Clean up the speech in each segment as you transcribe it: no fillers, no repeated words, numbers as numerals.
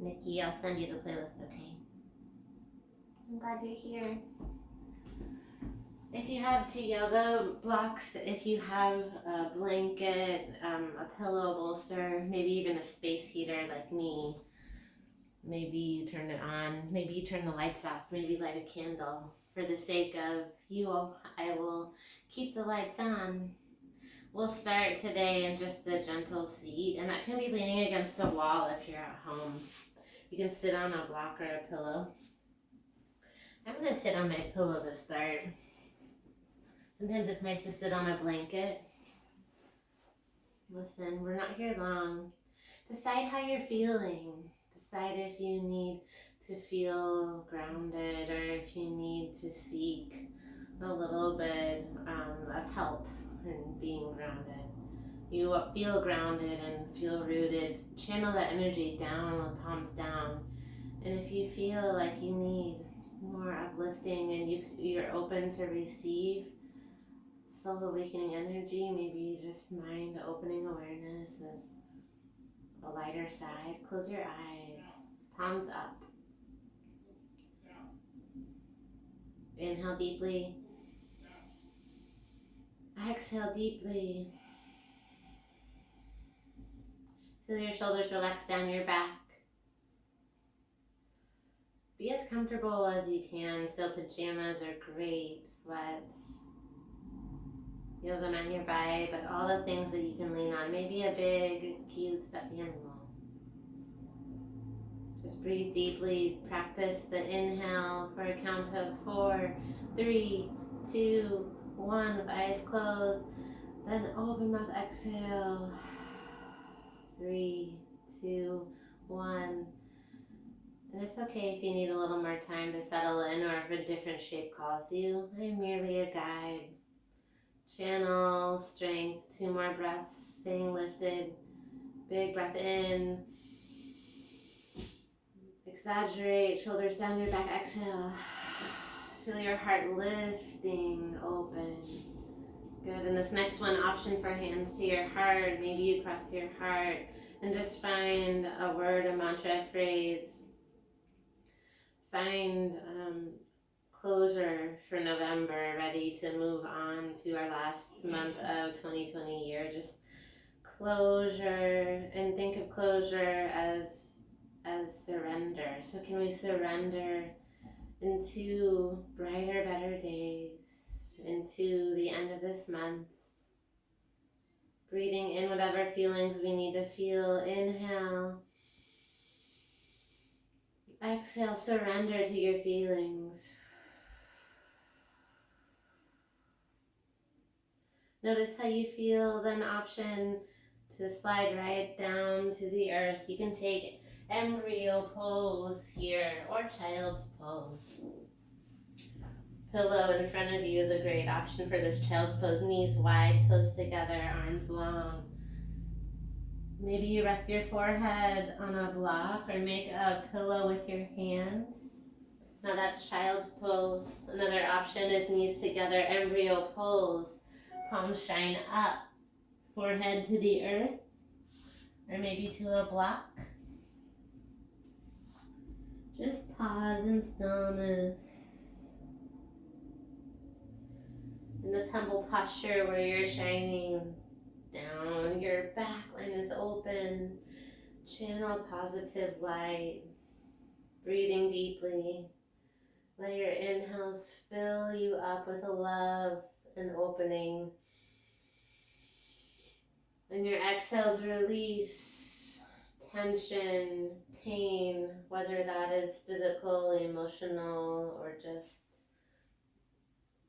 Nikki, I'll send you the playlist, okay? I'm glad you're here. If you have 2 yoga blocks, if you have a blanket, a pillow bolster, maybe even a space heater like me, maybe you turn it on, maybe you turn the lights off, maybe light a candle. For the sake of you, I will keep the lights on. We'll start today in just a gentle seat, and that can be leaning against a wall if you're at home. You can sit on a block or a pillow. I'm going to sit on my pillow to start. Sometimes it's nice to sit on a blanket. Listen, we're not here long. Decide how you're feeling. Decide if you need to feel grounded or if you need to seek a little bit of help in being grounded. You feel grounded and feel rooted. Channel that energy down with palms down. And if you feel like you need more uplifting and you're open to receive soul awakening energy, maybe just mind opening awareness of a lighter side, close your eyes, palms up. Inhale deeply. Exhale deeply. Feel your shoulders relax down your back. Be as comfortable as you can. So pajamas are great, sweats, yoga mat nearby, but all the things that you can lean on. Maybe a big, cute stuffed animal. Just breathe deeply. Practice the inhale for a count of 4, 3, 2, 1 with eyes closed. Then open mouth, exhale. 3, 2, 1. And it's okay if you need a little more time to settle in or if a different shape calls you. I'm merely a guide. Channel strength. 2 more breaths, staying lifted. Big breath in. Exaggerate, shoulders down your back, exhale. Feel your heart lifting, open. Good, and this next one, option for hands to your heart. Maybe you cross your heart and just find a word, a mantra, a phrase. Find closure for November, ready to move on to our last month of 2020 year. Just closure, and think of closure as surrender. So can we surrender into brighter, better days, into the end of this month? Breathing in whatever feelings we need to feel. Inhale. Exhale, surrender to your feelings. Notice how you feel, then option to slide right down to the earth. You can take embryo pose here or child's pose. Pillow in front of you is a great option for this child's pose. Knees wide, toes together, arms long. Maybe you rest your forehead on a block or make a pillow with your hands. Now that's child's pose. Another option is knees together, embryo pose. Palms shine up, forehead to the earth, or maybe to a block. Just pause in stillness. In this humble posture where you're shining down, your back line is open. Channel positive light. Breathing deeply. Let your inhales fill you up with a love and opening. And your exhales release tension, pain, whether that is physical, emotional, or just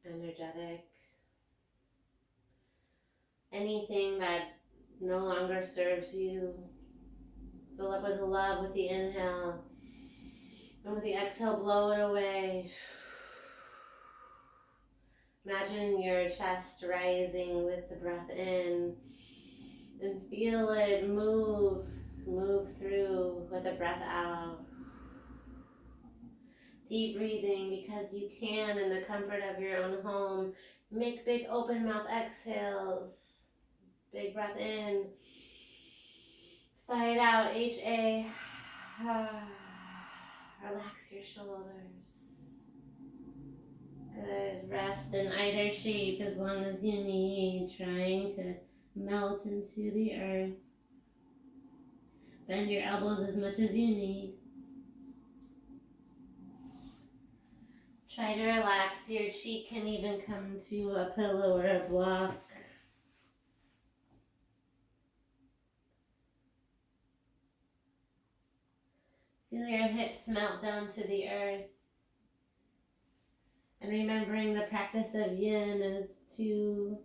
energetic. Anything that no longer serves you, fill up with love with the inhale. And with the exhale, blow it away. Imagine your chest rising with the breath in. And feel it move through with the breath out. Deep breathing because you can in the comfort of your own home. Make big open mouth exhales. Big breath in. Sigh it out, H-A. Relax your shoulders. Good. Rest in either shape as long as you need, trying to melt into the earth. Bend your elbows as much as you need. Try to relax. Your cheek can even come to a pillow or a block. Feel your hips melt down to the earth. And remembering the practice of yin is to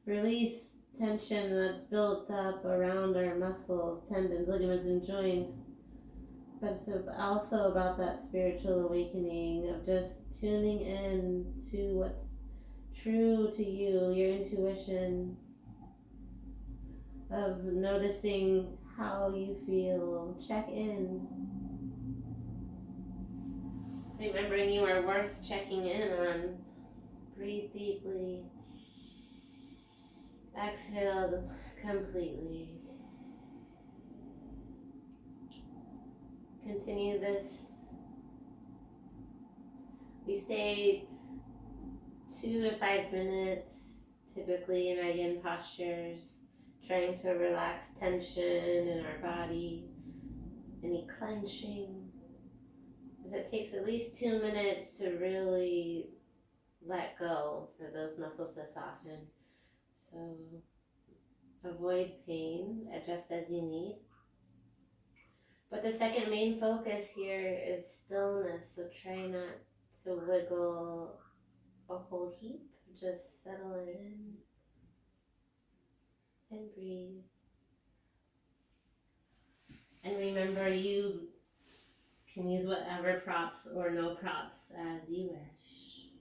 release tension that's built up around our muscles, tendons, ligaments, and joints. But it's also about that spiritual awakening of just tuning in to what's true to you, your intuition, of noticing how you feel. Check in. Remembering you are worth checking in on. Breathe deeply. Exhale completely. Continue this. We stay 2 to 5 minutes, typically in our yin postures, trying to relax tension in our body, any clenching, as it takes at least 2 minutes to really let go for those muscles to soften. So avoid pain, adjust as you need. But the second main focus here is stillness, so try not to wiggle a whole heap, just settle in and breathe. And remember, you can use whatever props or no props as you wish.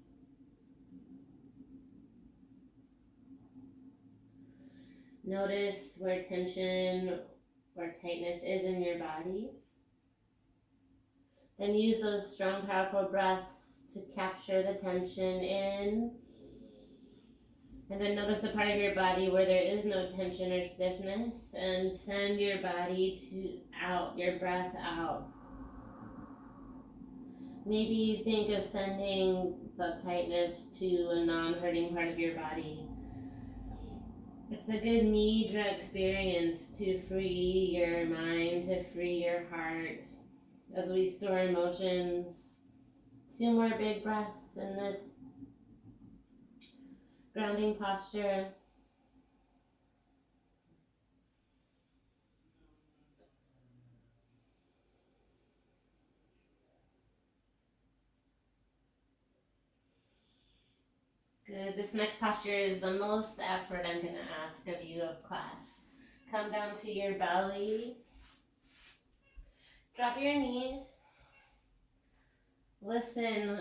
Notice where tension or tightness is in your body. Then use those strong, powerful breaths to capture the tension in. And then notice the part of your body where there is no tension or stiffness, and send your body out, your breath out. Maybe you think of sending the tightness to a non-hurting part of your body. It's a good nidra experience to free your mind, to free your heart. As we store emotions, 2 more big breaths in this grounding posture. Good. This next posture is the most effort I'm going to ask of you of class. Come down to your belly. Drop your knees. Listen.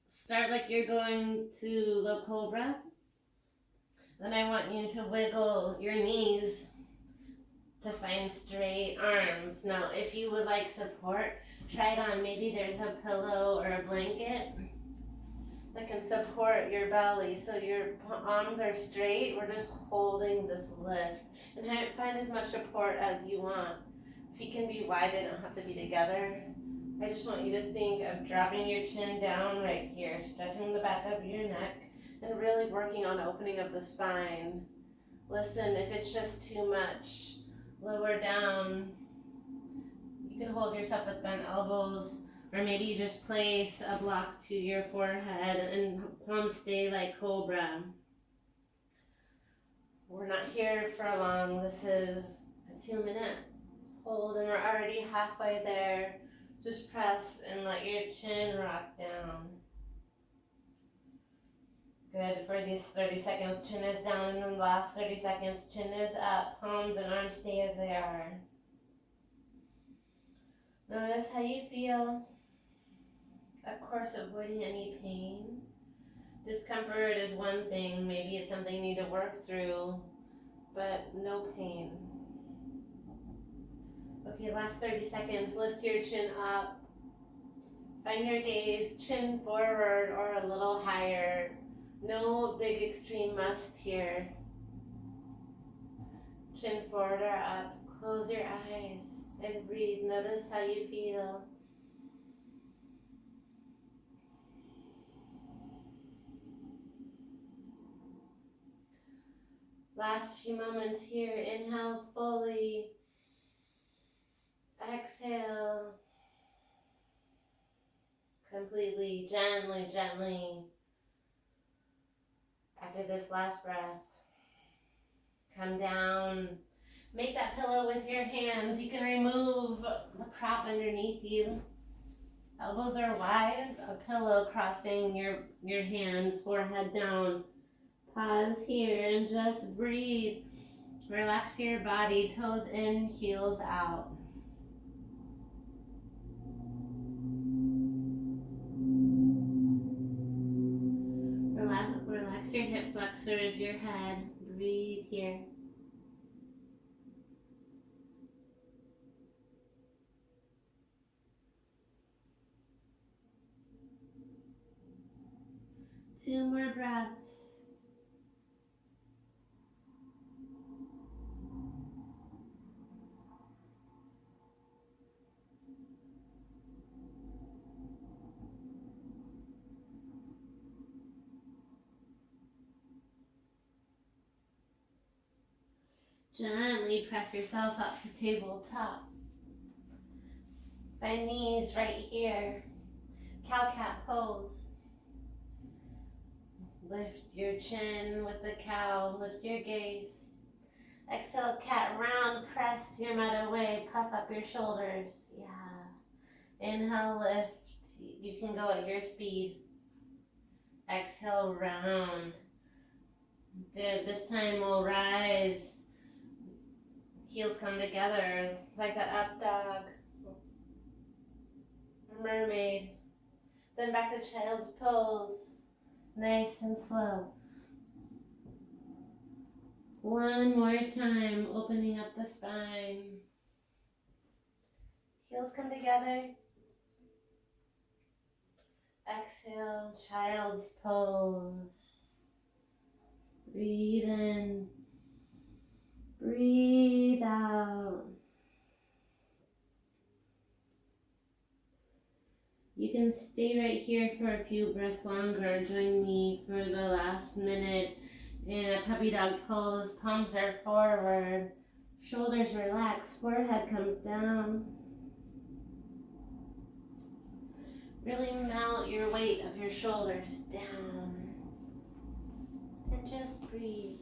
Start like you're going to the cobra. Then I want you to wiggle your knees to find straight arms. Now, if you would like support, try it on. Maybe there's a pillow or a blanket that can support your belly so your arms are straight. We're just holding this lift. And find as much support as you want. Feet can be wide, they don't have to be together. I just want you to think of dropping your chin down right here, stretching the back of your neck, and really working on opening of the spine. Listen, if it's just too much, lower down. You can hold yourself with bent elbows, or maybe you just place a block to your forehead and palms stay like cobra. We're not here for long. This is a 2-minute hold, and we're already halfway there. Just press and let your chin rock down. Good. For these 30 seconds, chin is down, and then the last 30 seconds, chin is up. Palms and arms stay as they are. Notice how you feel. Of course, avoiding any pain. Discomfort is one thing. Maybe it's something you need to work through, but no pain. Okay, last 30 seconds. Lift your chin up. Find your gaze, chin forward or a little higher. No big extreme must here. Chin forward or up. Close your eyes and breathe. Notice how you feel. Last few moments here. Inhale fully. Exhale. Completely, gently, gently. After this last breath, come down. Make that pillow with your hands. You can remove the prop underneath you. Elbows are wide, a pillow crossing your hands, forehead down. Pause here and just breathe. Relax your body, toes in, heels out. Relax your hip flexors, your head. Breathe here. Two more breaths. Gently press yourself up to tabletop. Find knees right here. Cow-cat pose. Lift your chin with the cow. Lift your gaze. Exhale, cat round. Press your mat away. Puff up your shoulders. Yeah. Inhale, lift. You can go at your speed. Exhale, round. Good. This time we'll rise. Heels come together like that up dog. Mermaid. Then back to child's pose. Nice and slow. One more time, opening up the spine. Heels come together. Exhale, child's pose. Breathe in. Breathe out. You can stay right here for a few breaths longer. Join me for the last minute in a puppy dog pose. Palms are forward. Shoulders relax. Forehead comes down. Really melt your weight of your shoulders down. And just breathe.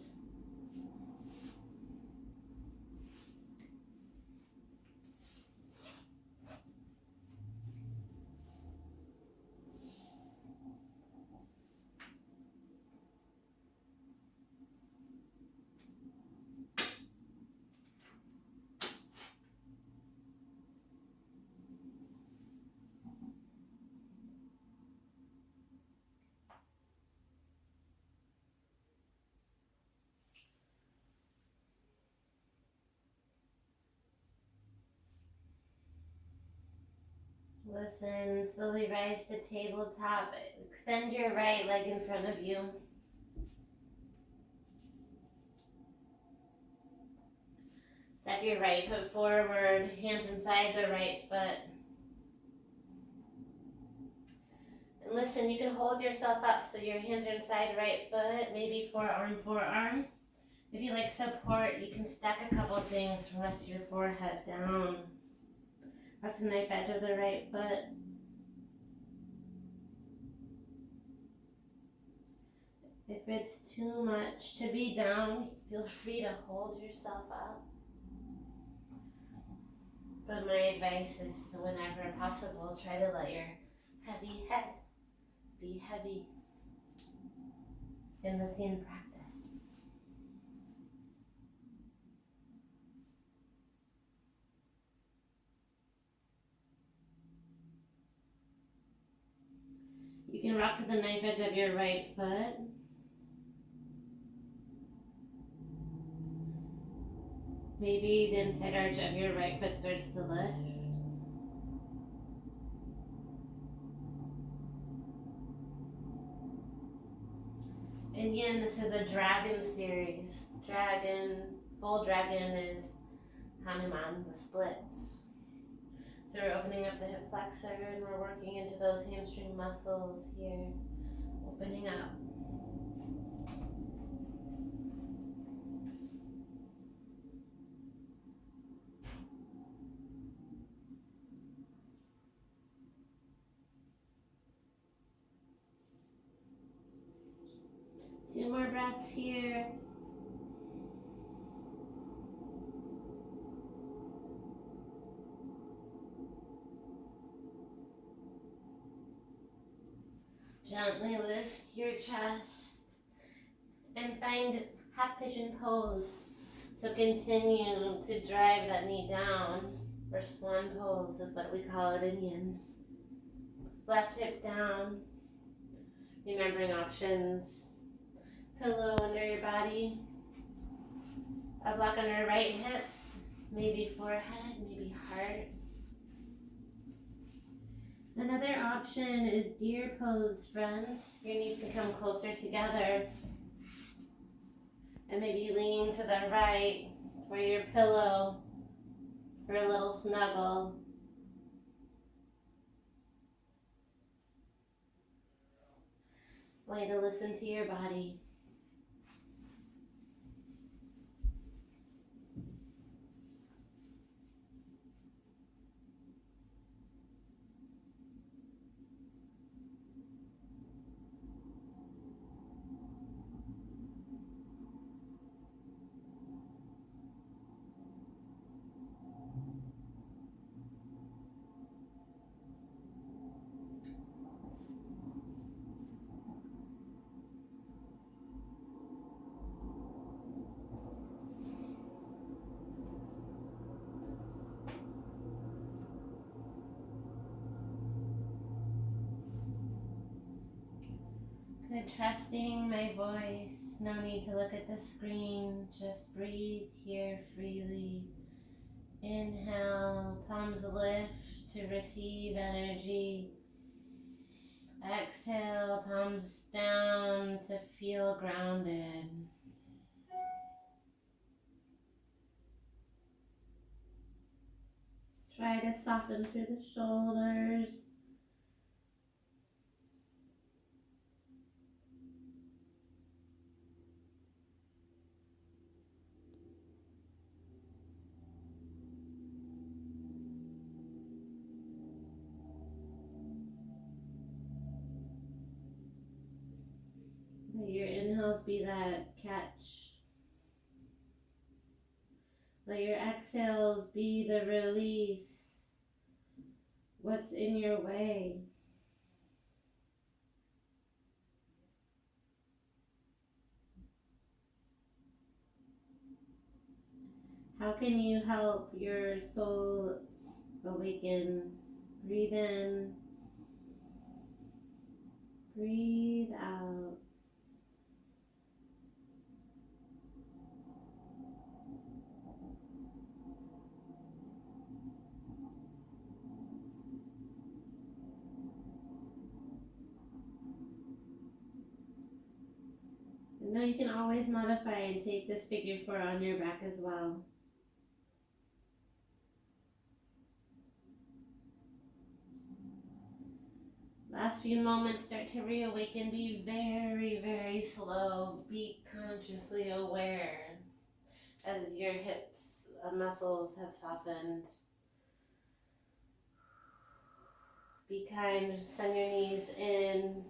Listen, slowly rise to tabletop. Extend your right leg in front of you. Step your right foot forward, hands inside the right foot. And listen, you can hold yourself up so your hands are inside right foot, maybe forearm, forearm. If you like support, you can stack a couple things, rest your forehead down. Up to knife edge of the right foot. If it's too much to be down, feel free to hold yourself up. But my advice is whenever possible, try to let your heavy head be heavy in the scene practice. You can rock to the knife edge of your right foot. Maybe the inside arch of your right foot starts to lift. And again, this is a dragon series. Dragon, full dragon is Hanuman, the splits. So we're opening up the hip flexor and we're working into those hamstring muscles here, opening up. Two more breaths here. Gently lift your chest and find half pigeon pose. So continue to drive that knee down, or swan pose is what we call it in yin. Left hip down, remembering options. Pillow under your body, a block under your right hip, maybe forehead, maybe heart. Another option is deer pose, friends. Your knees can come closer together. And maybe lean to the right for your pillow, for a little snuggle. I want you to listen to your body. Good, trusting my voice. No need to look at the screen. Just breathe here freely. Inhale, palms lift to receive energy. Exhale, palms down to feel grounded. Try to soften through the shoulders. Let your inhales be that catch. Let your exhales be the release. What's in your way? How can you help your soul awaken? Breathe in. Breathe out. And now you can always modify and take this figure 4 on your back as well. Last few moments, start to reawaken. Be very, very slow. Be consciously aware as your hips muscles have softened. Be kind. Send your knees in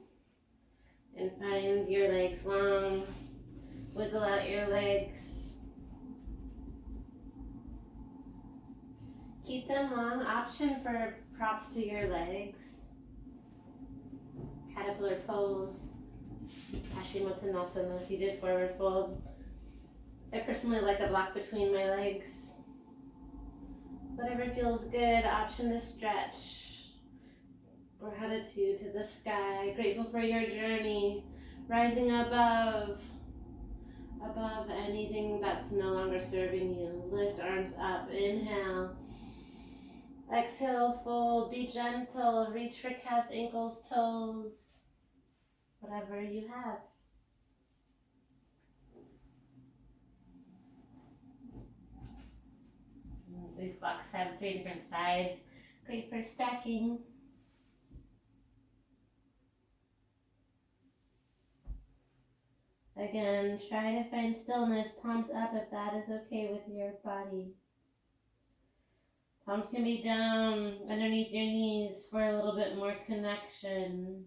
and find your legs long. Wiggle out your legs. Keep them long. Option for props to your legs. Caterpillar pose, Paschimottanasana, seated forward fold. I personally like a block between my legs. Whatever feels good, option to stretch. Gratitude to the sky, grateful for your journey, rising above anything that's no longer serving you. Lift arms up, inhale. Exhale, fold, be gentle, reach for calves, ankles, toes, whatever you have. These blocks have 3 different sides. Great for stacking. Again, try to find stillness, palms up if that is okay with your body. Palms can be down underneath your knees for a little bit more connection.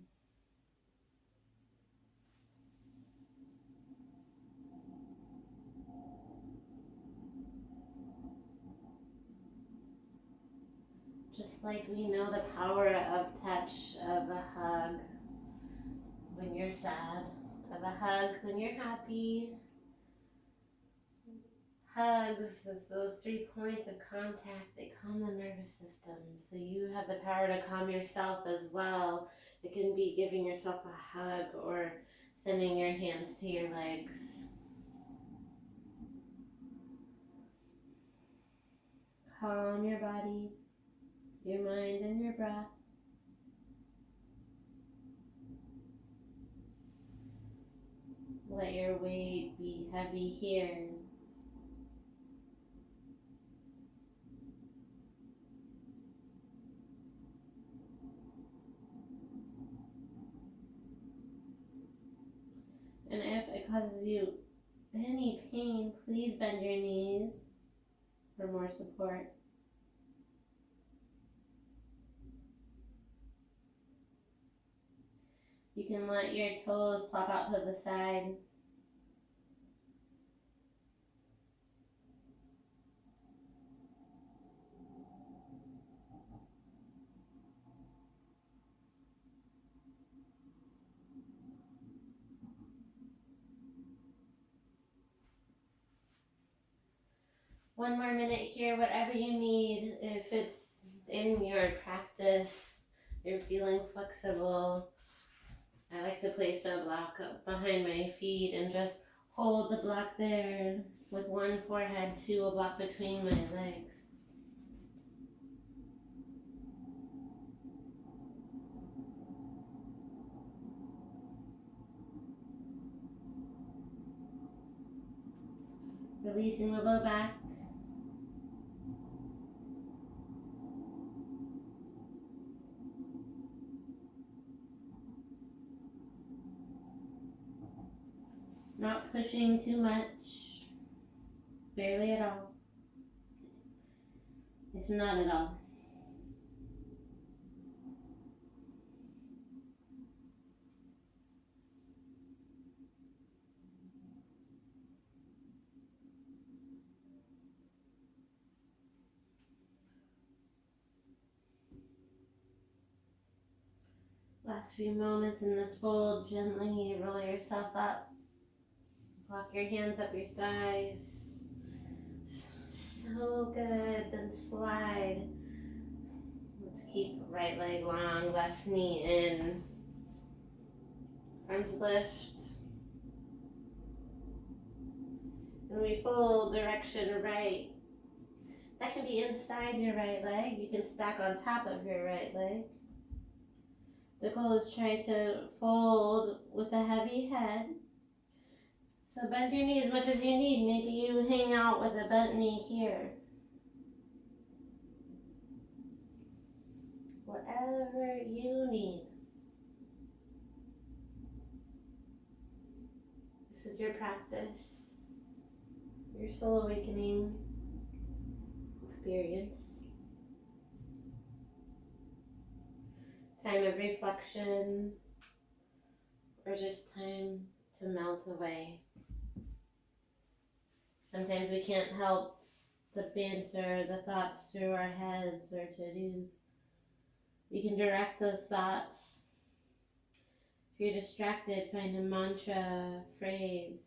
Just like we know the power of touch, of a hug when you're sad, of a hug when you're happy. Hugs, it's those 3 points of contact, they calm the nervous system. So you have the power to calm yourself as well. It can be giving yourself a hug or sending your hands to your legs. Calm your body, your mind, and your breath. Let your weight be heavy here. And if it causes you any pain, please bend your knees for more support. You can let your toes plop out to the side. One more minute here, whatever you need. If it's in your practice, you're feeling flexible, I like to place a block up behind my feet and just hold the block there with one forehead to a block between my legs. Releasing the low back. Not pushing too much, barely at all, if not at all. Last few moments in this fold, gently roll yourself up. Walk your hands up your thighs. So good. Then slide. Let's keep right leg long, left knee in. Arms lift. And we fold direction right. That can be inside your right leg. You can stack on top of your right leg. The goal is try to fold with a heavy head. So bend your knee as much as you need. Maybe you hang out with a bent knee here. Whatever you need. This is your practice, your soul awakening experience. Time of reflection, or just time to melt away. Sometimes we can't help the banter, the thoughts through our heads or to-dos. You can direct those thoughts. If you're distracted, find a mantra, phrase.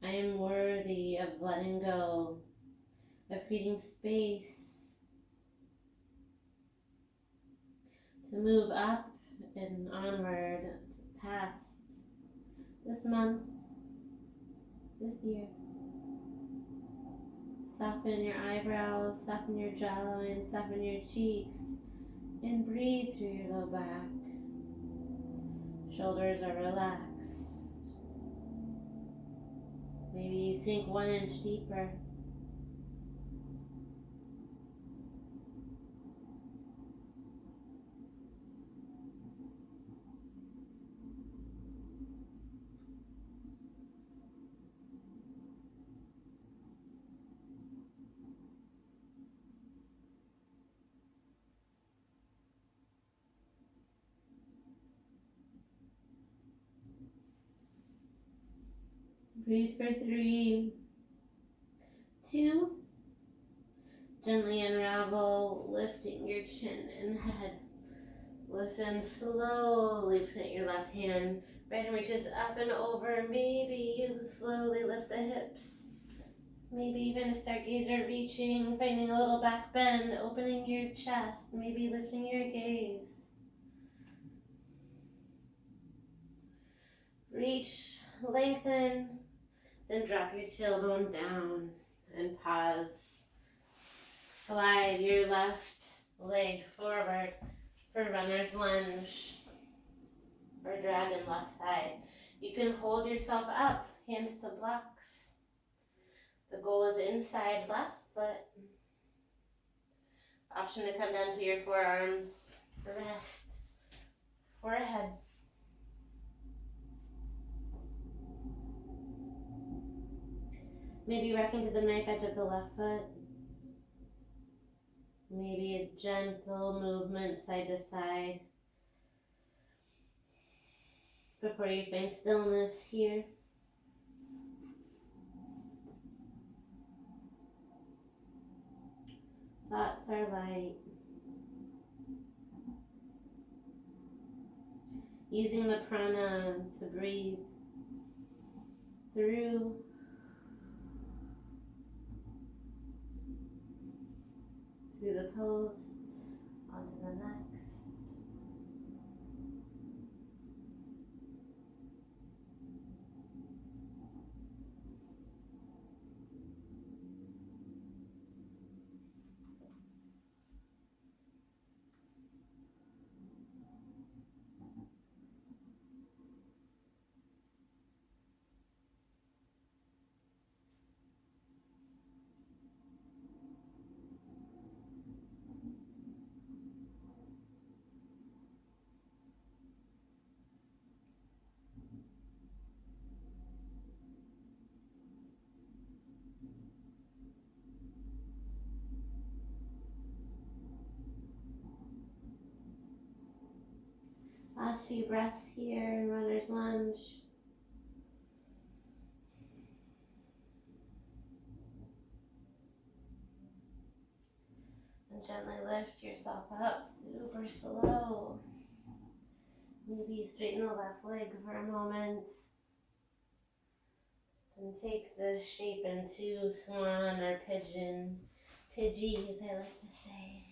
I am worthy of letting go, of creating space to move up and onward, past this month, this year. Soften your eyebrows, soften your jawline, soften your cheeks, and breathe through your low back. Shoulders are relaxed. Maybe sink 1 inch deeper. Breathe for 3, 2. Gently unravel, lifting your chin and head. Listen slowly, plant your left hand. Right hand reaches up and over. Maybe you slowly lift the hips. Maybe even a stargazer reaching, finding a little back bend, opening your chest, maybe lifting your gaze. Reach, lengthen, then drop your tailbone down and pause. Slide your left leg forward for runner's lunge or dragon left side. You can hold yourself up, hands to blocks. The goal is inside left foot. Option to come down to your forearms. Rest. Forehead. Maybe rocking to the knife edge of the left foot. Maybe a gentle movement side to side before you find stillness here. Thoughts are light. Using the prana to breathe through the pose, onto the next. Last few breaths here in runner's lunge. And gently lift yourself up, super slow. Maybe you straighten the left leg for a moment. Then take the shape into swan or pigeon. Pidgey, as I like to say.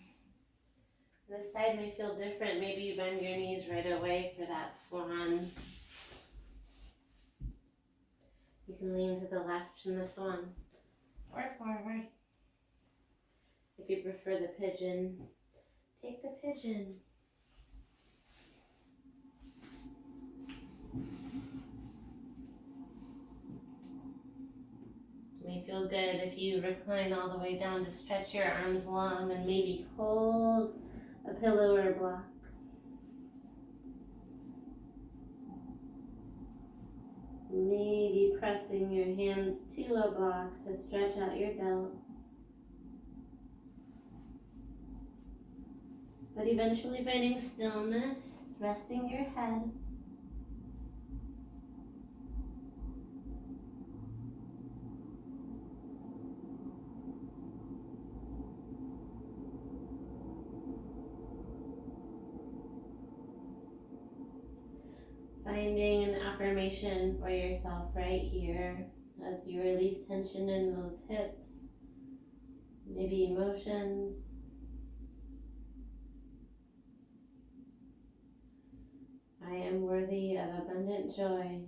This side may feel different. Maybe you bend your knees right away for that swan. You can lean to the left in the swan or forward. If you prefer the pigeon, take the pigeon. It may feel good if you recline all the way down to stretch your arms long and maybe hold a pillow or a block. Maybe pressing your hands to a block to stretch out your delts. But eventually finding stillness, resting your head. Finding an affirmation for yourself right here as you release tension in those hips, maybe emotions. I am worthy of abundant joy.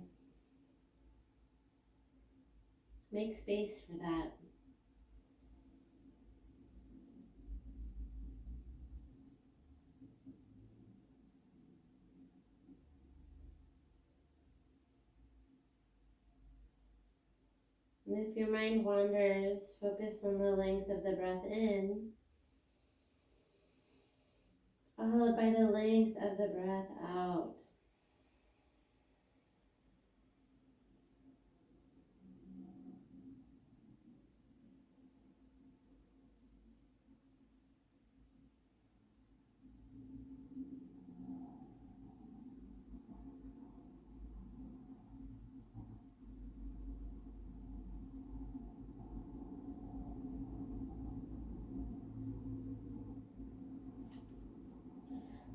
Make space for that. And if your mind wanders, focus on the length of the breath in, followed by the length of the breath out.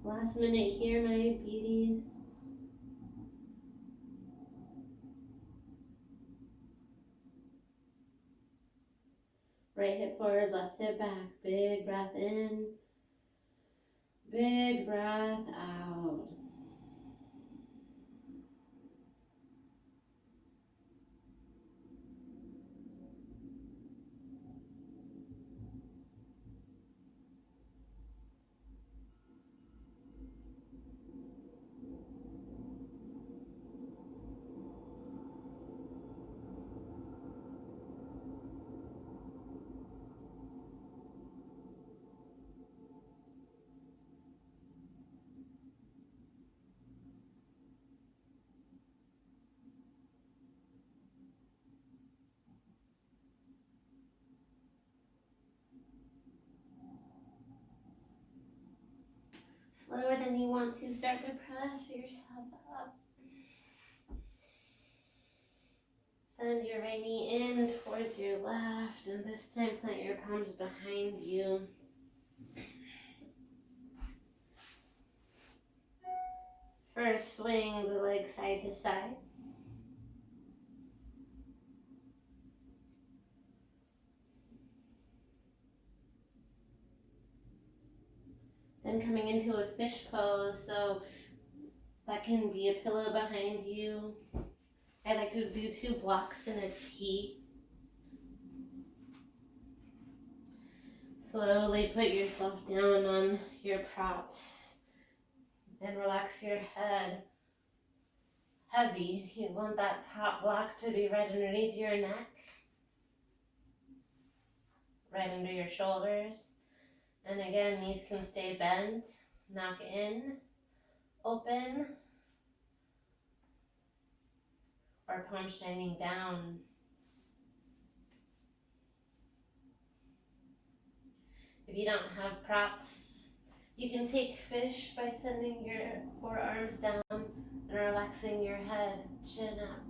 Last minute here, my beauties. Right hip forward, left hip back. Big breath in. Big breath out. Slower than you want to, start to press yourself up. Send your right knee in towards your left, and this time plant your palms behind you. First, swing the leg side to side. Then coming into a fish pose, so that can be a pillow behind you. I like to do 2 blocks in a T. Slowly put yourself down on your props and relax your head. Heavy. You want that top block to be right underneath your neck, right under your shoulders. And again, knees can stay bent. Knock in, open, or palm shining down. If you don't have props, you can take fish by sending your forearms down and relaxing your head, chin up.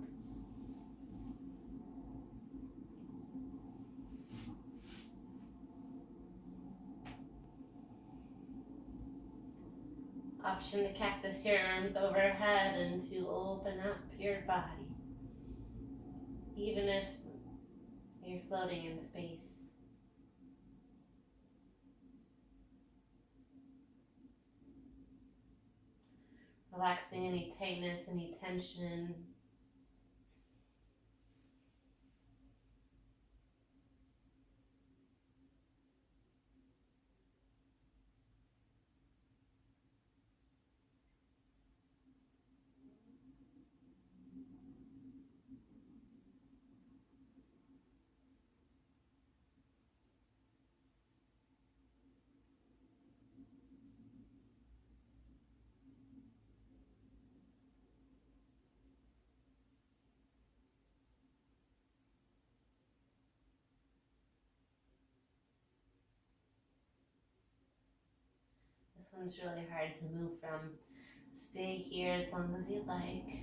Option to cactus your arms overhead and to open up your body, even if you're floating in space. Relaxing any tightness, any tension. This one's really hard to move from. Stay here as long as you like.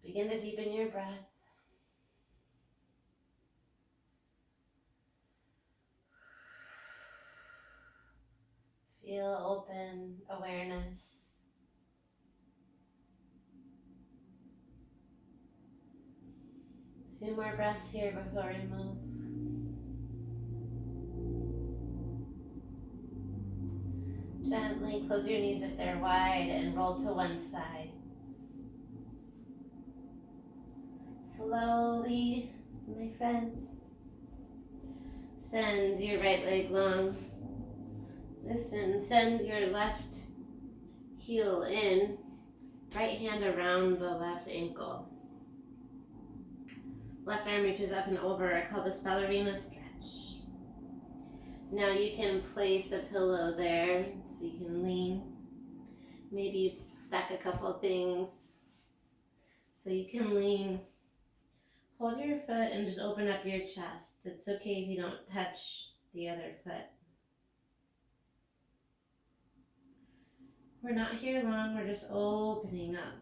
Begin to deepen your breath. Feel open awareness. Two more breaths here before we move. Gently close your knees if they're wide and roll to one side. Slowly, my friends, send your right leg long. Listen, send your left heel in, right hand around the left ankle. Left arm reaches up and over. I call this ballerina stretch. Now you can place a pillow there so you can lean. Maybe stack a couple things so you can lean. Hold your foot and just open up your chest. It's okay if you don't touch the other foot. We're not here long, we're just opening up.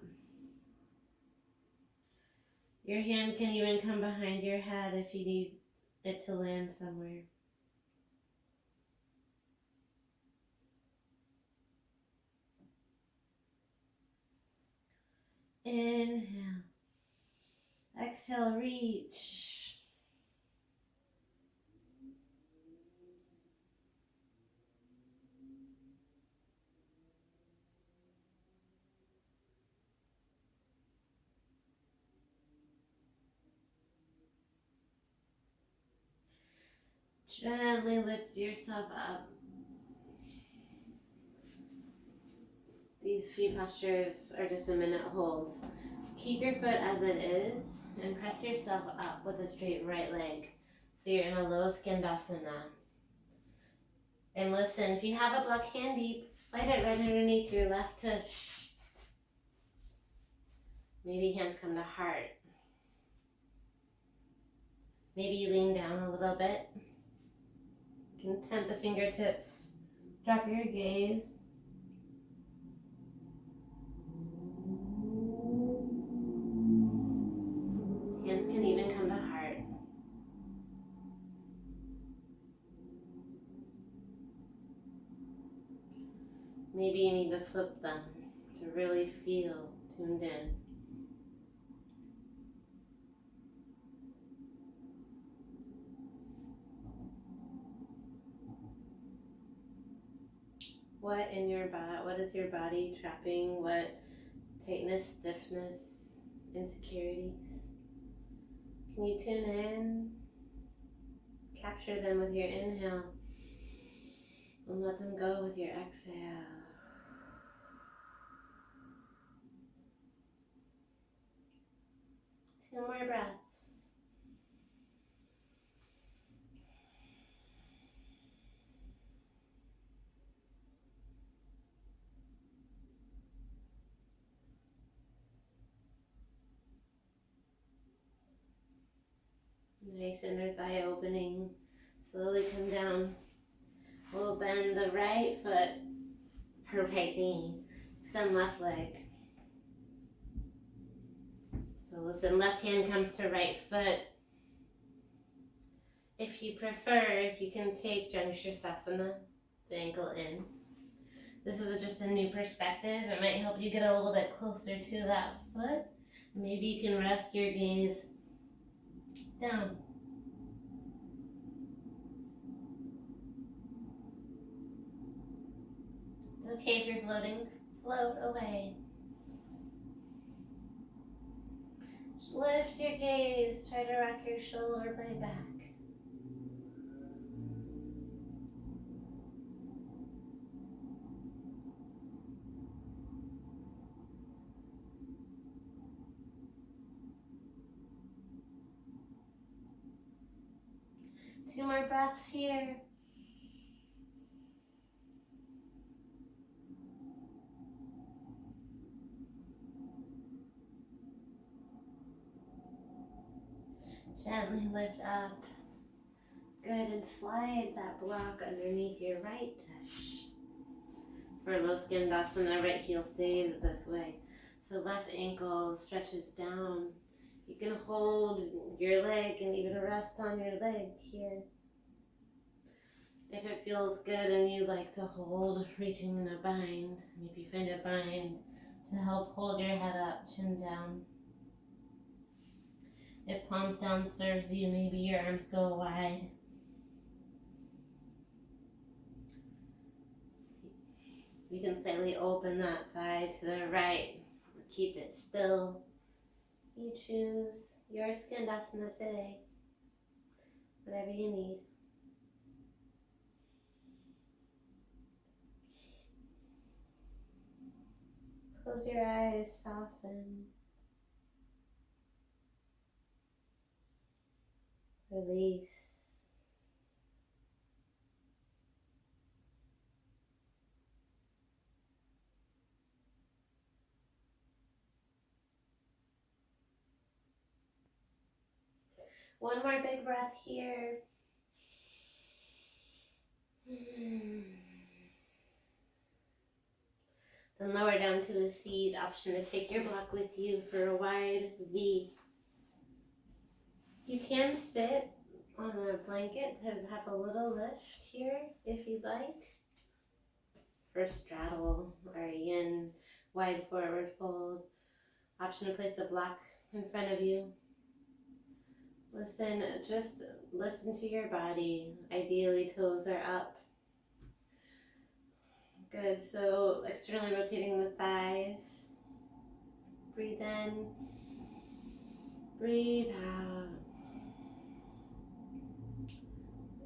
Your hand can even come behind your head if you need it to land somewhere. Inhale. Exhale, reach. Gently lift yourself up. These feet postures are just a minute holds. Keep your foot as it is and press yourself up with a straight right leg. So you're in a low skandasana. And listen, if you have a block handy, slide it right underneath your left tush. Maybe hands come to heart. Maybe you lean down a little bit. You can tempt the fingertips. Drop your gaze. Hands can even come to heart. Maybe you need to flip them to really feel tuned in. What in your body, what is your body trapping? What tightness, stiffness, insecurities? Can you tune in? Capture them with your inhale and let them go with your exhale. Two more breaths. Nice inner thigh opening. Slowly come down. We'll bend the right foot per right knee. Extend left leg. So listen, left hand comes to right foot. If you prefer, you can take Janushirasana, the ankle in. This is just a new perspective. It might help you get a little bit closer to that foot. Maybe you can rest your gaze down. It's okay if you're floating. Float away. Just lift your gaze. Try to rock your shoulder blade back. Two more breaths here. Gently lift up. Good, and slide that block underneath your right tush. For low skandasana, right heel stays this way. So left ankle stretches down. You can hold your leg and even rest on your leg here. If it feels good and you like to hold, reaching in a bind, maybe find a bind to help hold your head up, chin down. If palms down serves you, maybe your arms go wide. You can slightly open that thigh to the right. Keep it still. You choose your skandasana today. Whatever you need. Close your eyes, soften. Release. One more big breath here. Then lower down to a seat. Option to take your block with you for a wide V. You can sit on a blanket to have a little lift here if you'd like. For straddle or yin, wide forward fold. Option to place a block in front of you. Listen, just listen to your body. Ideally, toes are up. Good, so externally rotating the thighs. Breathe in, breathe out.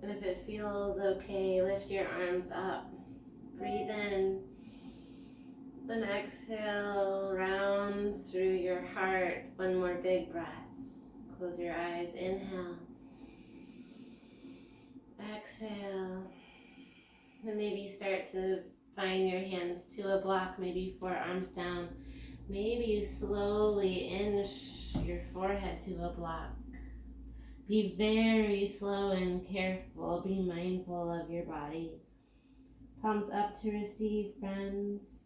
And if it feels okay, lift your arms up. Breathe in. Then exhale, round through your heart. One more big breath. Close your eyes, inhale. Exhale. And maybe start to find your hands to a block, maybe forearms down. Maybe you slowly inch your forehead to a block. Be very slow and careful. Be mindful of your body. Palms up to receive, friends.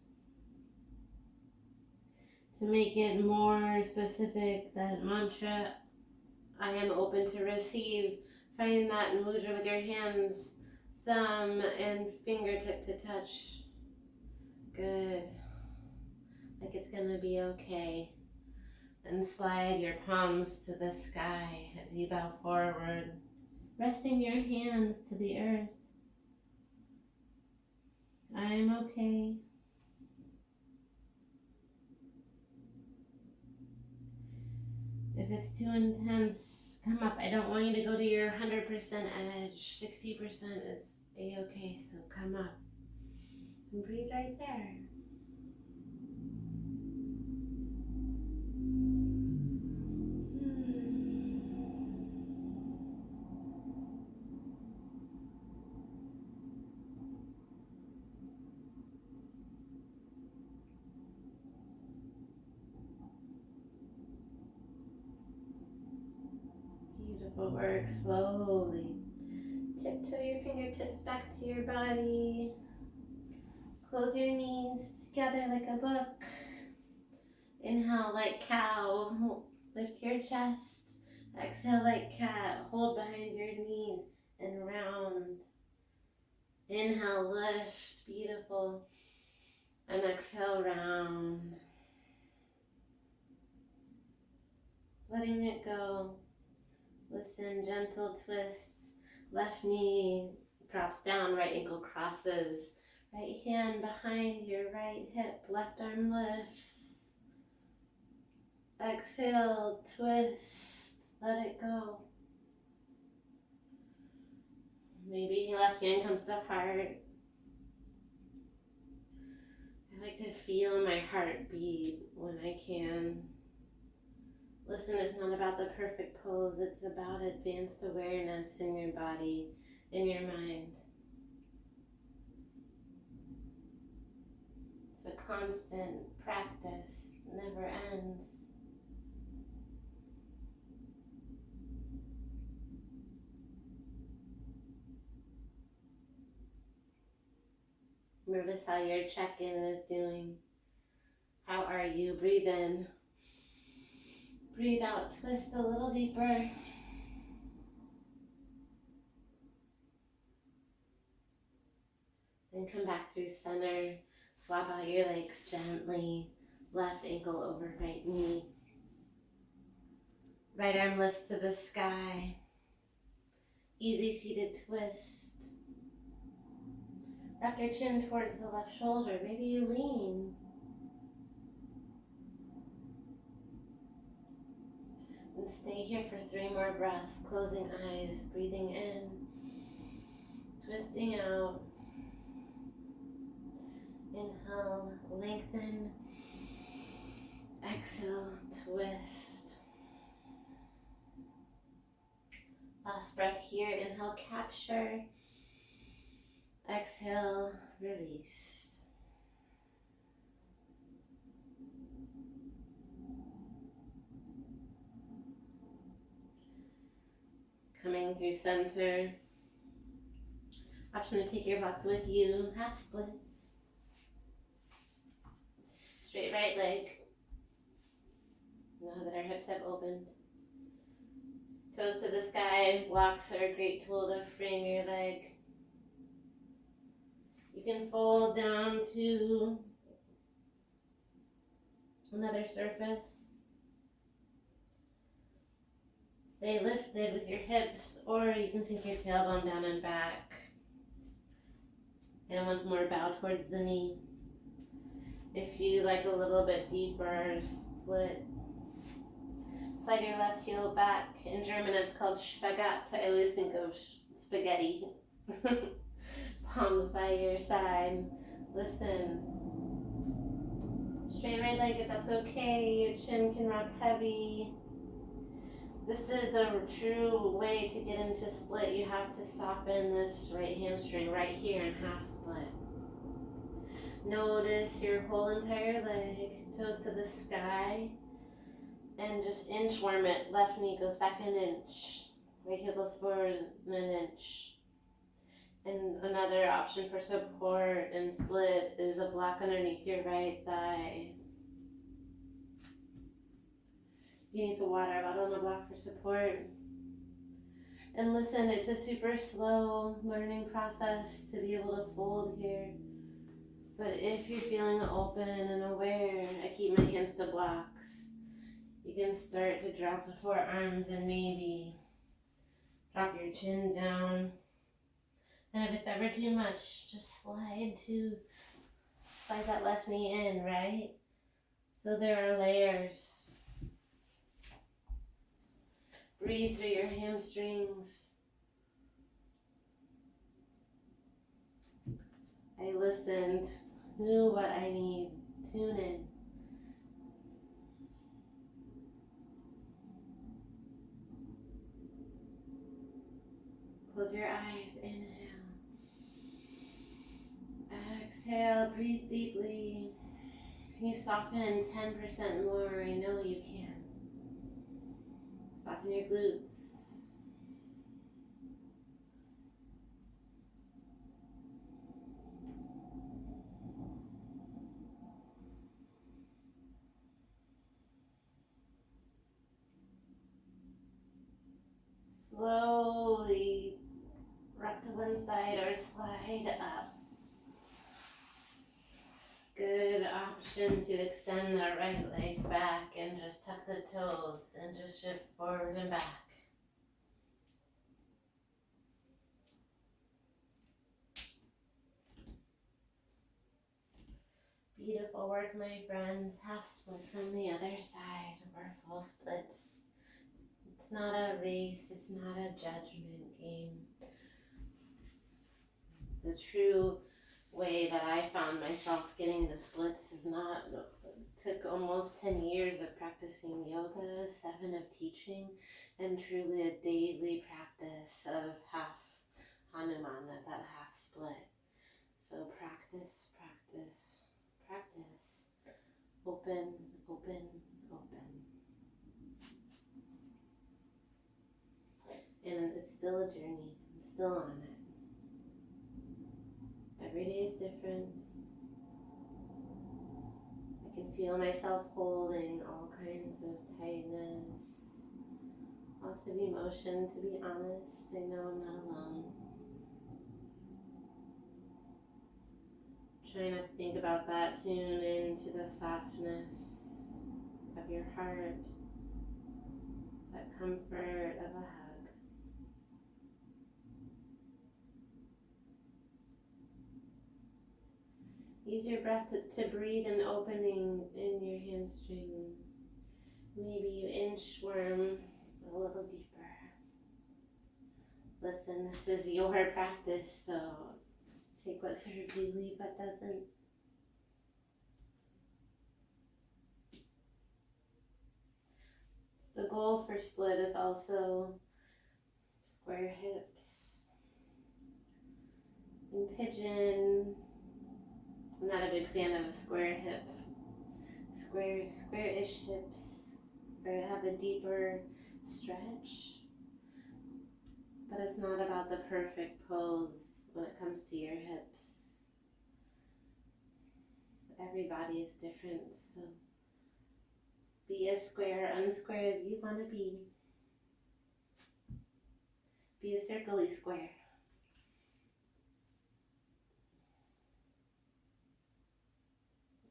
To make it more specific, that mantra, I am open to receive. Find that mudra with your hands, thumb and fingertip to touch. Good. Like it's gonna be okay. And slide your palms to the sky as you bow forward, resting your hands to the earth. I'm okay. If it's too intense, come up. I don't want you to go to your 100% edge. 60% is a-okay, so come up. And breathe right there. Beautiful work. Slowly tiptoe your fingertips back to your body. Close your knees together like a book. Inhale like cow. Lift your chest. Exhale like cat. Hold behind your knees and round. Inhale, lift. Beautiful. And exhale, round. Letting it go. Listen, gentle twists. Left knee drops down, right ankle crosses. Right hand behind your right hip, left arm lifts. Exhale, twist, let it go. Maybe left hand comes to heart. I like to feel my heart beat when I can. Listen, it's not about the perfect pose, it's about advanced awareness in your body, in your mind. It's a constant practice, never ends. Notice how your check-in is doing. How are you? Breathe in. Breathe out. Twist a little deeper. Then come back through center. Swap out your legs gently. Left ankle over right knee. Right arm lifts to the sky. Easy seated twist. Rock your chin towards the left shoulder. Maybe you lean. And stay here for 3 more breaths. Closing eyes, breathing in, twisting out. Inhale, lengthen. Exhale, twist. Last breath here. Inhale, capture. Exhale, release. Coming through center. Option to take your blocks with you. Half splits. Straight right leg. Now that our hips have opened. Toes to the sky. Blocks are a great tool to frame your leg. You can fold down to Another surface. Stay lifted with your hips, or you can sink your tailbone down and back. And once more, bow towards the knee. If you like a little bit deeper split, slide your left heel back. In German, it's called Spagat. I always think of spaghetti. Palms by your side. Listen. Straight right leg if that's okay. Your chin can rock heavy. This is a true way to get into split. You have to soften this right hamstring right here in half split. Notice your whole entire leg, toes to the sky, and just inchworm it. Left knee goes back an inch. Right heel goes forward an inch. And another option for support and split is a block underneath your right thigh. You need a water bottle and a block for support. And listen, it's a super slow learning process to be able to fold here. But if you're feeling open and aware, I keep my hands to blocks. You can start to drop the forearms and maybe drop your chin down. And if it's ever too much, just slide that left knee in, right? So there are layers. Breathe through your hamstrings. I listened, knew what I need. Tune in. Close your eyes. Inhale. Exhale. Breathe deeply. Can you soften 10% more? I know you can. Soften your glutes. Slowly rock to one side or slide up. Good option to extend the right leg back and just tuck the toes and just shift forward and back. Beautiful work, my friends. Half splits on the other side or full splits. It's not a race, it's not a judgment game. The true way that I found myself getting into splits is not, took almost 10 years of practicing yoga, 7 of teaching, and truly a daily practice of half Hanuman, of that half split. So practice, practice, practice. Open, open, open. And it's still a journey. I'm still on it. Every day is different. I can feel myself holding all kinds of tightness, lots of emotion, to be honest. I know I'm not alone. Try not to think about that. Tune into the softness of your heart, that comfort of a hug. Use your breath to breathe an opening in your hamstring. Maybe you inchworm a little deeper. Listen, this is your practice, so take what serves you, leave what doesn't. The goal for split is also square hips. In pigeon, I'm not a big fan of a square hip. Square-ish hips, or have a deeper stretch. But it's not about the perfect pose when it comes to your hips. Every body is different, so be as square or unsquare as you want to be. Be a circle-y square.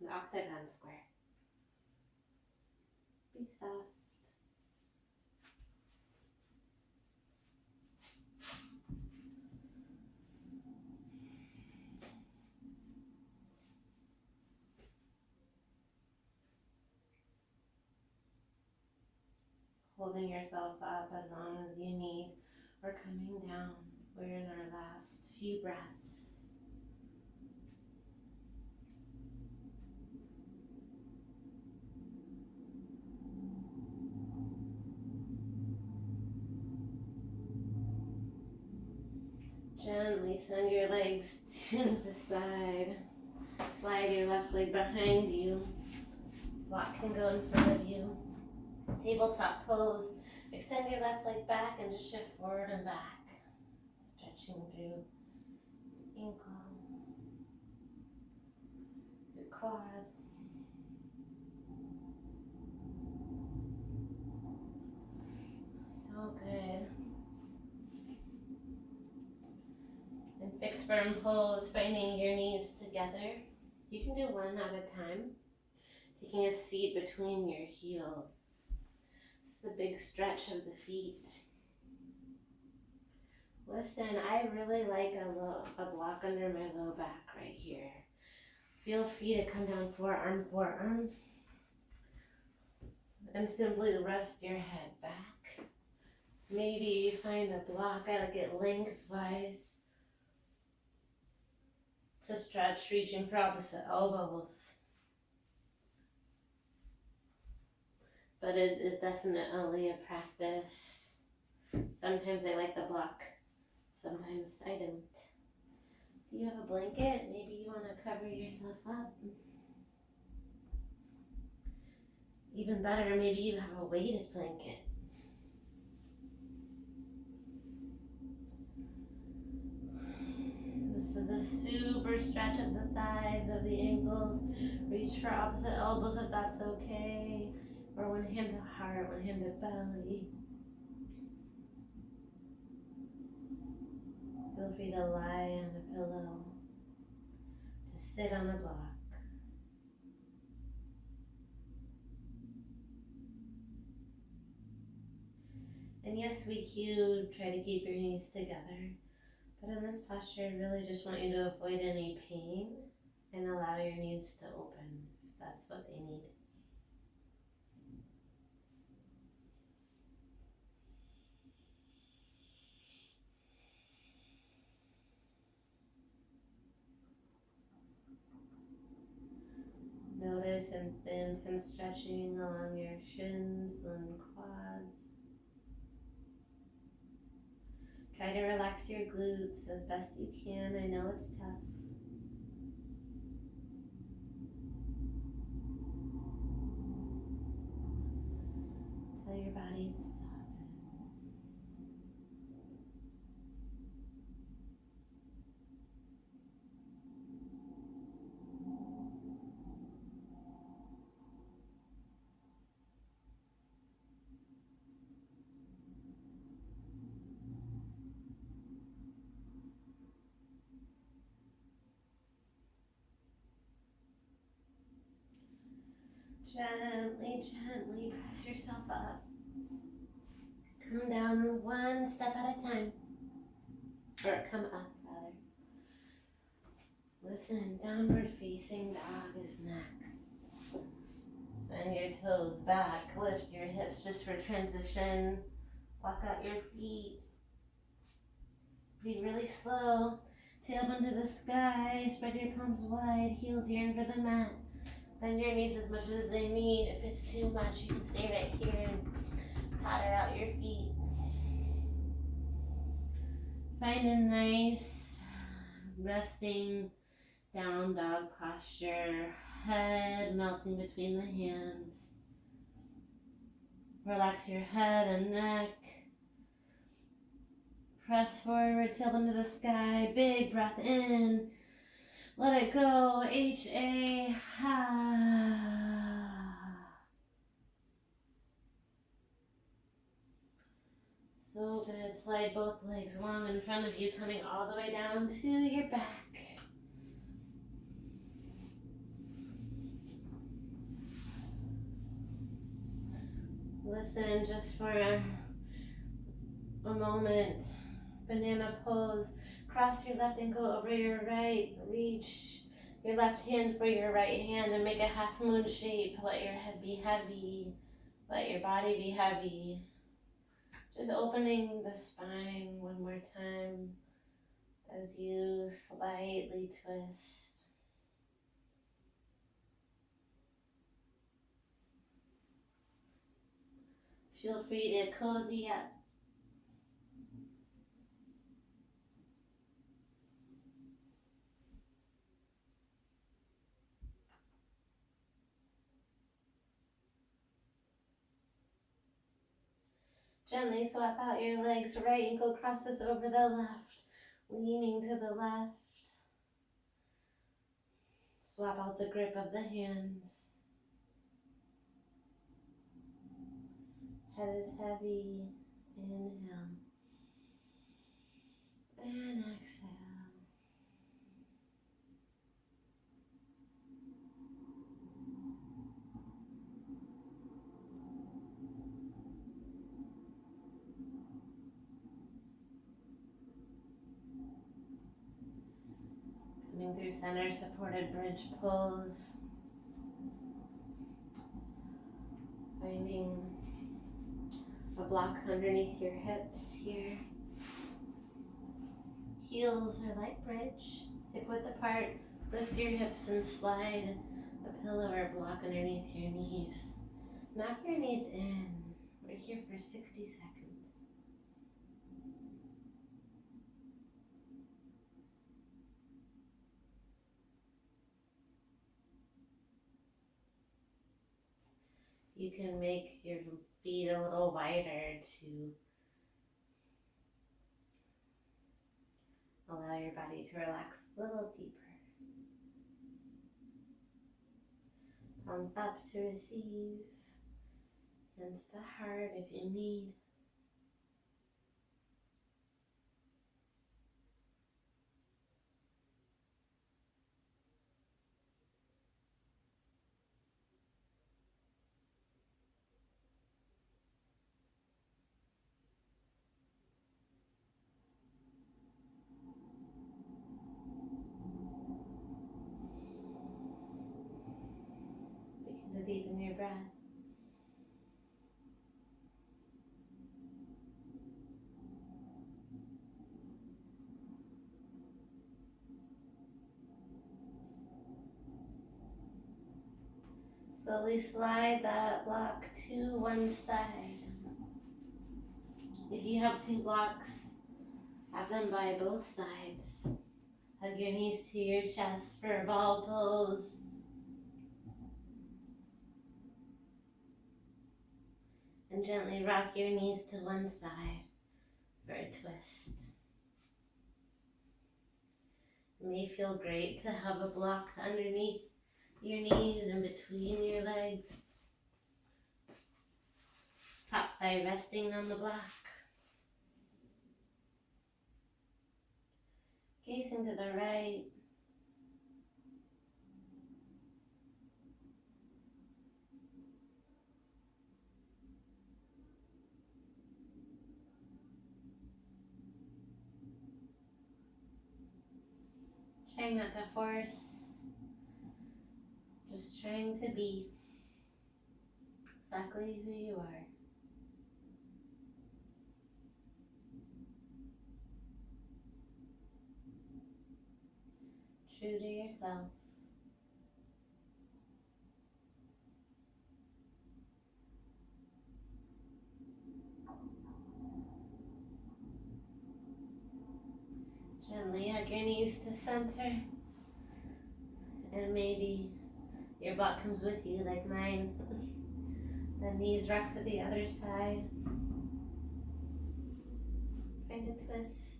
An octagon square. Be soft. Holding yourself up as long as you need, or coming down. We're in our last few breaths. Gently send your legs to the side. Slide your left leg behind you. Block can go in front of you. Tabletop pose. Extend your left leg back and just shift forward and back. Stretching through your ankle, your quad. So good. And fixed firm pose, finding your knees together. You can do one at a time. Taking a seat between your heels. This is a big stretch of the feet. Listen, I really like a block under my low back right here. Feel free to come down forearm, forearm. And simply rest your head back. Maybe you find a block, I like it lengthwise. To stretch, reaching for opposite elbows. But it is definitely a practice. Sometimes I like the block, sometimes I don't. Do you have a blanket? Maybe you want to cover yourself up. Even better, maybe you have a weighted blanket. This is a super stretch of the thighs, of the ankles. Reach for opposite elbows if that's okay. Or one hand to heart, one hand to belly. Feel free to lie on a pillow, to sit on a block. And yes, we cue, try to keep your knees together. But in this posture, I really just want you to avoid any pain and allow your knees to open if that's what they need. Notice the intense stretching along your shins and quads. Try to relax your glutes as best you can. I know it's tough. Tell your body to soften. Gently, gently press yourself up. Come down one step at a time. Or come up, rather. Listen, downward facing dog is next. Send your toes back. Lift your hips just for transition. Walk out your feet. Be really slow. Tailbone to the sky. Spread your palms wide. Heels yearn for the mat. Bend your knees as much as they need. If it's too much, you can stay right here and patter out your feet. Find a nice resting down dog posture. Head melting between the hands. Relax your head and neck. Press forward, tailbone to the sky. Big breath in. Let it go. H-A. So good. Slide both legs long in front of you, coming all the way down to your back. Listen just for a moment. Banana pose. Cross your left ankle over your right. Reach your left hand for your right hand and make a half moon shape. Let your head be heavy. Let your body be heavy. Just opening the spine one more time as you slightly twist. Feel free to cozy up. Gently swap out your legs. Right ankle crosses over the left, leaning to the left. Swap out the grip of the hands. Head is heavy. Inhale. And exhale. Coming through center, supported bridge pose. Finding a block underneath your hips here. Heels are like bridge. Hip width apart. Lift your hips and slide a pillow or block underneath your knees. Knock your knees in. We're here for 60 seconds. You can make your feet a little wider to allow your body to relax a little deeper. Palms up to receive, hands to heart if you need. Begin to deepen your breath. Slowly slide that block to one side. If you have two blocks, have them by both sides. Hug your knees to your chest for a ball pose. And gently rock your knees to one side for a twist. It may feel great to have a block underneath your knees and between your legs. Top thigh resting on the block. Gazing to the right. Trying not to force. Just trying to be exactly who you are. True to yourself. Gently hug your knees to center. And maybe your block comes with you like mine. The knees rock to the other side. Find a twist.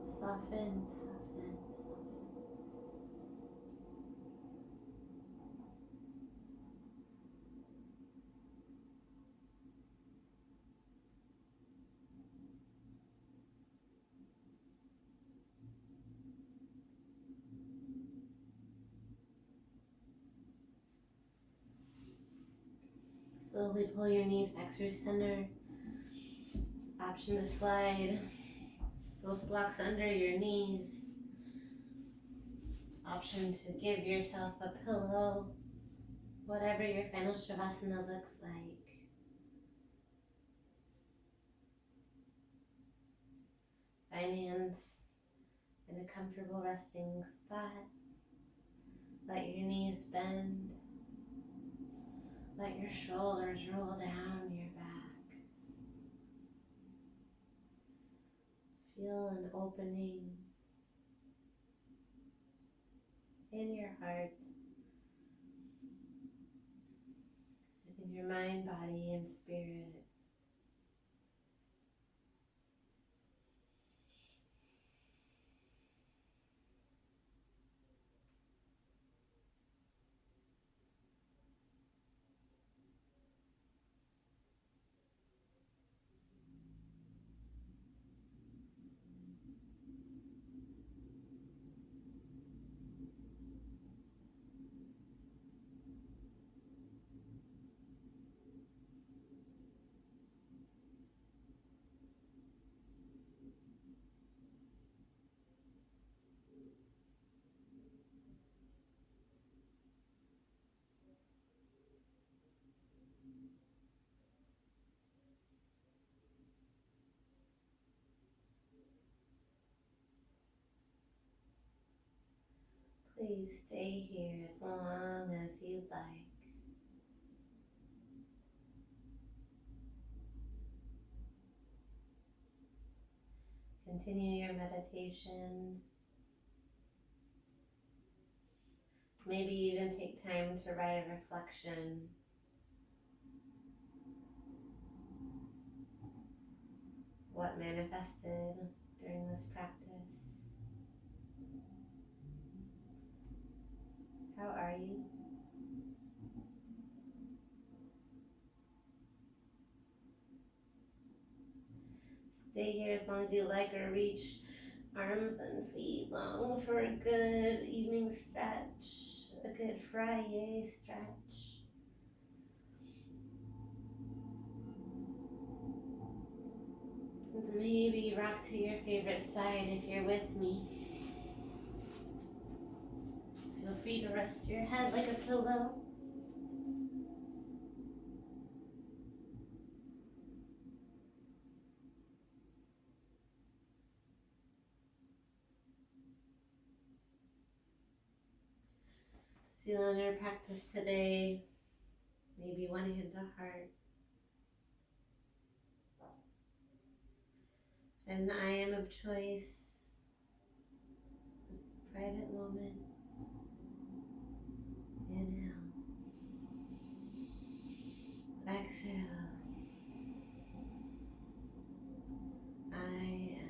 Soften, soften, soften. slowly pull your knees back through center. Option to slide both blocks under your knees. Option to give yourself a pillow, whatever your final Shavasana looks like. Find hands in a comfortable resting spot. Let your knees bend. Let your shoulders roll down your back. Feel an opening in your heart, in your mind, body, and spirit. Please stay here as long as you'd like. Continue your meditation. Maybe even take time to write a reflection. What manifested during this practice? How are you? Stay here as long as you like, or reach arms and feet long for a good evening stretch, a good Friday stretch. And maybe rock to your favorite side if you're with me. Feel free to rest your head like a pillow. Seal in our practice today, maybe one hand to heart. And I am of choice. This private moment. Inhale. Exhale. I am.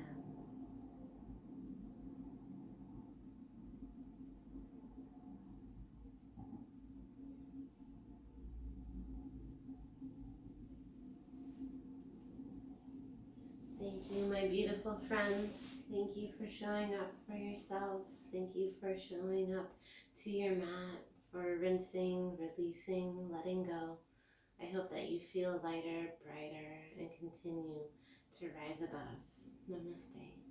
Thank you, my beautiful friends. Thank you for showing up for yourself. Thank you for showing up to your mat, for rinsing, releasing, letting go. I hope that you feel lighter, brighter, and continue to rise above. Namaste.